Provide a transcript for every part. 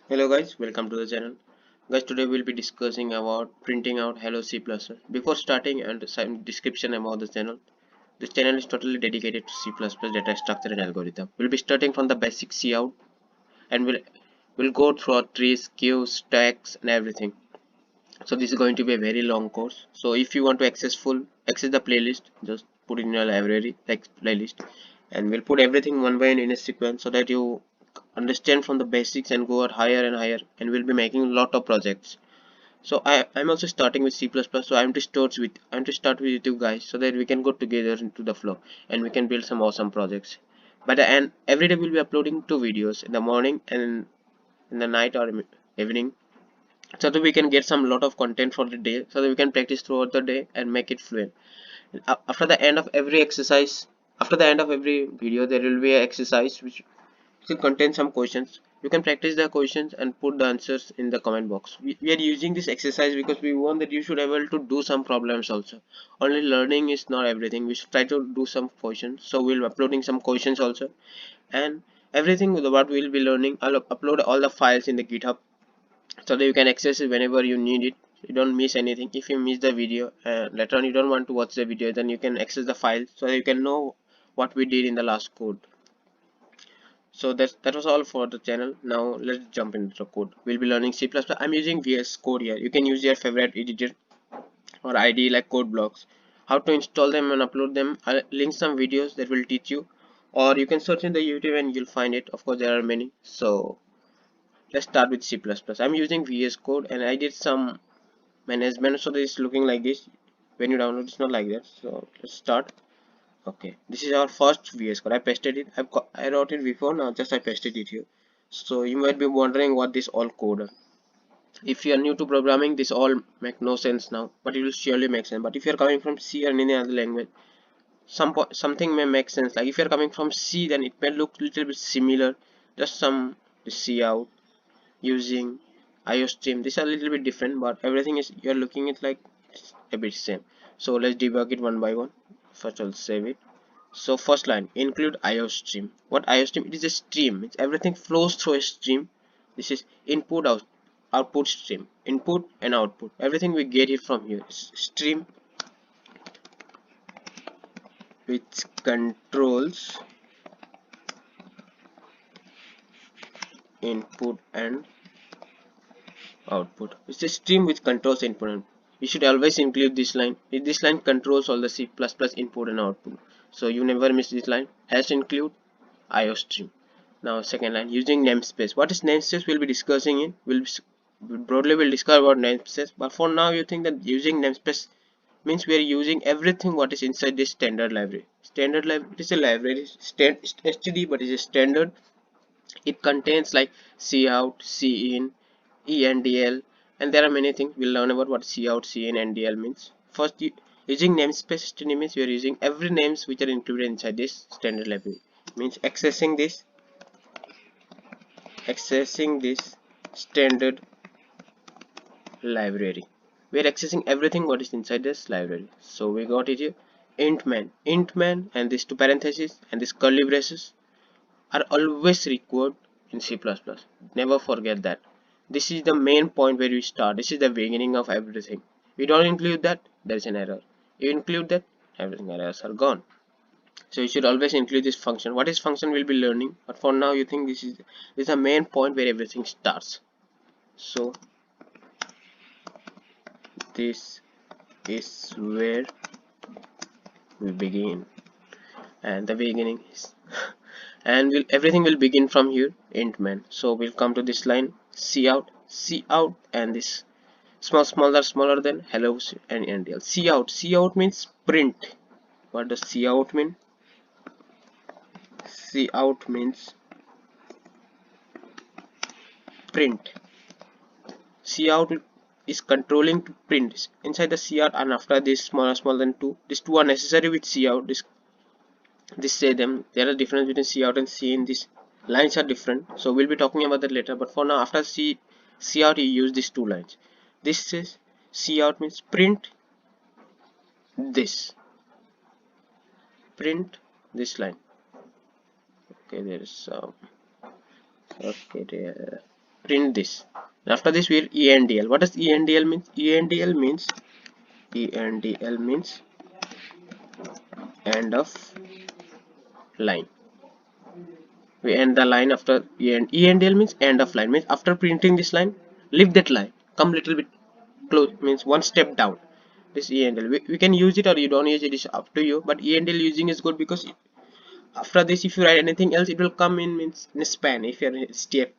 Hello guys, welcome to the channel. Guys, today we'll be discussing about printing out Hello C++. Before starting and some description about the channel, this channel is totally dedicated to C++ data structure and algorithm. We'll be starting from the basic C out and we'll go through trees, queues, stacks and everything. So this is going to be a very long course. So if you want to access the playlist, just put it in your library like playlist, and we'll put everything one by one in a sequence so that you understand from the basics and go out higher and higher, and we'll be making a lot of projects. So I'm also starting with C++, so I'm to start with you guys so that we can go together into the flow and we can build some awesome projects. By the end, every day we'll be uploading 2 videos in the morning and in the night or evening, so that we can get some lot of content for the day, so that we can practice throughout the day and make it fluent. After the end of every exercise, after the end of every video, there will be an exercise which will contain some questions. You can practice the questions and put the answers in the comment box. We are using this exercise because we want that you should be able to do some problems also. Only learning is not everything. We should try to do some questions. So we'll be uploading some questions also, and everything with what we'll be learning, I'll upload all the files in the GitHub so that you can access it whenever you need it. You don't miss anything. If you miss the video later on, you don't want to watch the video, then you can access the file so that you can know what we did in the last code. So that was all for the channel. Now let's jump into the code. We'll be learning C++. I'm using VS Code here. You can use your favorite editor or IDE like code blocks. How to install them and upload them, I'll link some videos that will teach you, or you can search in the YouTube and you'll find it. Of course there are many. So let's start with C++. I'm using VS Code and I did some management, so this is looking like this. When you download, it's not like that. So let's start. Okay, this is our first VS Code. I pasted it. I wrote it before, now just I pasted it here. So you might be wondering what this all code are. If you are new to programming, this all make no sense now, but it will surely make sense. But if you are coming from C or any other language, something may make sense. Like if you are coming from C, then it may look a little bit similar. Just some the C out using IO stream. These are a little bit different, but everything is you're looking at like it's a bit same. So let's debug it one by one. First I'll save it. So first line, include IO stream. What IO stream? It is a stream. It's everything flows through a stream. This is input output stream. Input and output. Everything we get it from here is stream, which controls input and output. It's a stream which controls input and you should always include this line. This line controls all the C++ input and output. So you never miss this line. Has include IO stream. Now second line, using namespace. What is namespace? We'll be discussing it. We'll discuss about namespace. But for now, you think that using namespace means we are using everything what is inside this standard library. Standard library, it is a library, std, but it is a standard. It contains like cout, cin, endl, and there are many things. We'll learn about what cout, cin, ndl means. First, using namespace std means we are using every names which are included inside this standard library. Means accessing this standard library. We are accessing everything what is inside this library. So we got it here. Int man, and these two parentheses and these curly braces are always required in C++. Never forget that. This is the main point where we start. This is the beginning of everything. We don't include that, there is an error. You include that, everything errors are gone. So you should always include this function. What is function we'll be learning, but for now you think this is the main point where everything starts. So this is where we begin, and the beginning is and everything will begin from here, int man. So we'll come to this line, cout, and this smaller than hello and ndl. Cout means print. What does cout mean? Cout means print. Cout is controlling to print inside the cout, and after this smaller than 2, these two are necessary with cout. This say them there are difference between cout and cin. These lines are different, so we'll be talking about that later. But for now, after cout, you use these two lines. This says cout means print this line. Okay, there is okay there. print this. After this we'll ENDL. What does ENDL means? ENDL means end of line. We end the line after ENDL means end of line, means after printing this line, leave that line, come little bit close, means one step down. This ENDL, we can use it or you don't use it, is up to you, but ENDL using is good because after this if you write anything else it will come in, means in span. If you're in step,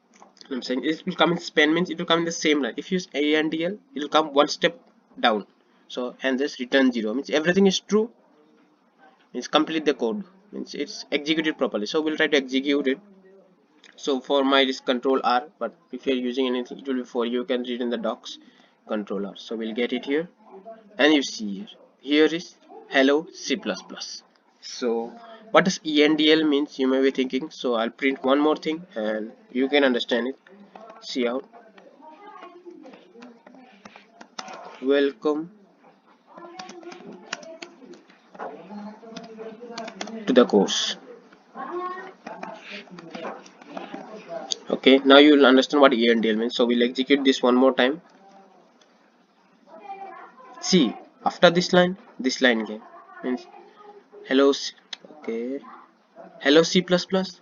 I'm saying it will come in span, means it will come in the same line. If you use ENDL it will come one step down. So and this return 0 means everything is true, means complete the code, means it's executed properly. So we'll try to execute it. So for my this control R, but if you're using anything it will be for you can read in the docs control R. So we'll get it here, and you see here is hello C++. So what does ENDL means, you may be thinking. So I'll print one more thing and you can understand it. See out, welcome to the course. Okay, now you will understand what ENDL means. So we'll execute this one more time. See, after this line came, means hello okay, hello C++.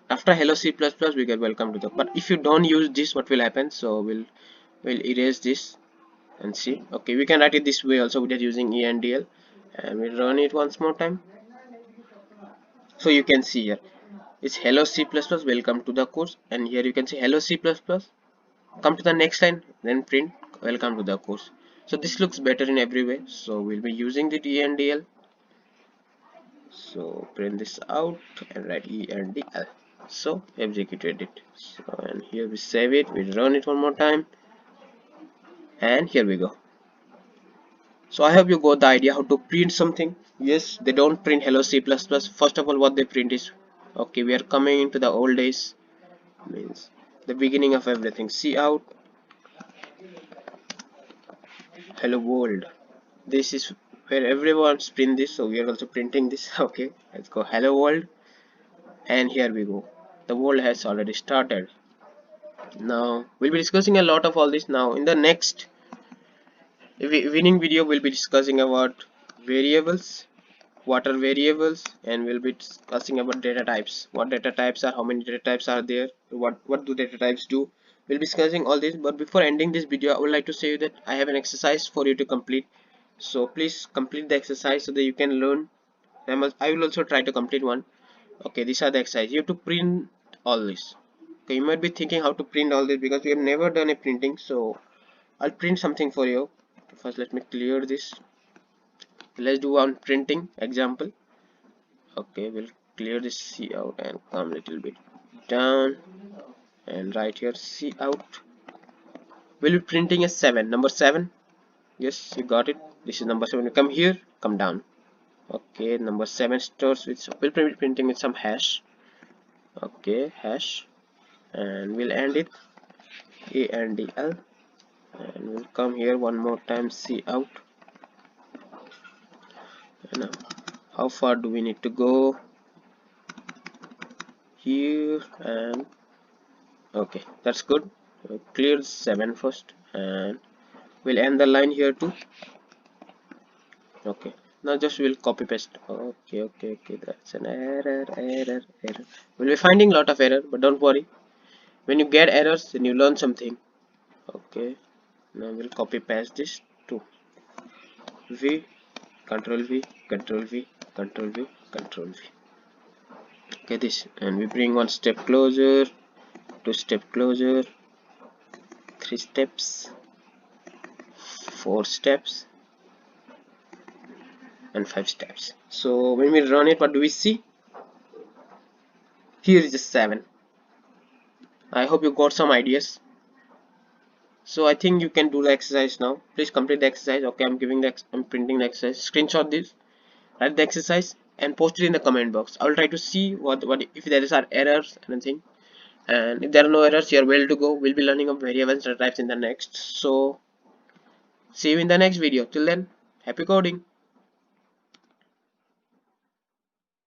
After hello C++ we get welcome to the, but if you don't use this what will happen? So we'll erase this and see. Okay, we can write it this way also without using ENDL, and we'll run it once more time. So you can see here it's hello C++, welcome to the course, and here you can see hello C++, come to the next line, then print welcome to the course. So this looks better in every way, so we'll be using the ENDL. So print this out and write ENDL. So executed it. So and here we save it, we run it one more time, and here we go. So I hope you got the idea how to print something. Yes, they don't print hello C++. First of all, what they print is, okay, we are coming into the old days, means the beginning of everything. See out, hello world. This is where everyone's print this, so we are also printing this. Okay, let's go hello world, and here we go. The world has already started. Now we'll be discussing a lot of all this. Now in the next winning video we'll be discussing about variables, what are variables, and we'll be discussing about data types, what data types are, how many data types are there, what do data types do. We'll be discussing all this, but before ending this video I would like to say that I have an exercise for you to complete. So please complete the exercise so that you can learn. I will also try to complete one. Okay, these are the exercises. You have to print all this. Okay, you might be thinking how to print all this because we have never done a printing. So I'll print something for you. First let me clear this. Let's do one printing example. Okay, we'll clear this C out and come a little bit down, and right here C out. We'll be printing a 7, number 7. Yes, you got it. This is number 7. You come here, come down. Okay, number 7 starts with, we'll be printing with some hash. Okay, hash, and we'll end it ENDL, and we'll come here one more time, C out. And how far do we need to go? Here, and okay, that's good. We'll clear 7 first, and we'll end the line here too. Okay, now just we'll copy paste. Okay, that's an error. We'll be finding a lot of error, but don't worry, when you get errors then you learn something. Okay, now we'll copy paste this to V, control V, control V, control V, control V. Okay, this, and we bring one step closer, 2 step closer, 3 steps, 4 steps, and 5 steps. So when we run it, what do we see? Here is the 7. I hope you got some ideas. So I think you can do the exercise now. Please complete the exercise. Okay, I'm printing the exercise. Screenshot this, write the exercise, and post it in the comment box. I will try to see what if there are errors and anything. And if there are no errors, you are well to go. We'll be learning of variables and types in the next. So see you in the next video. Till then, happy coding.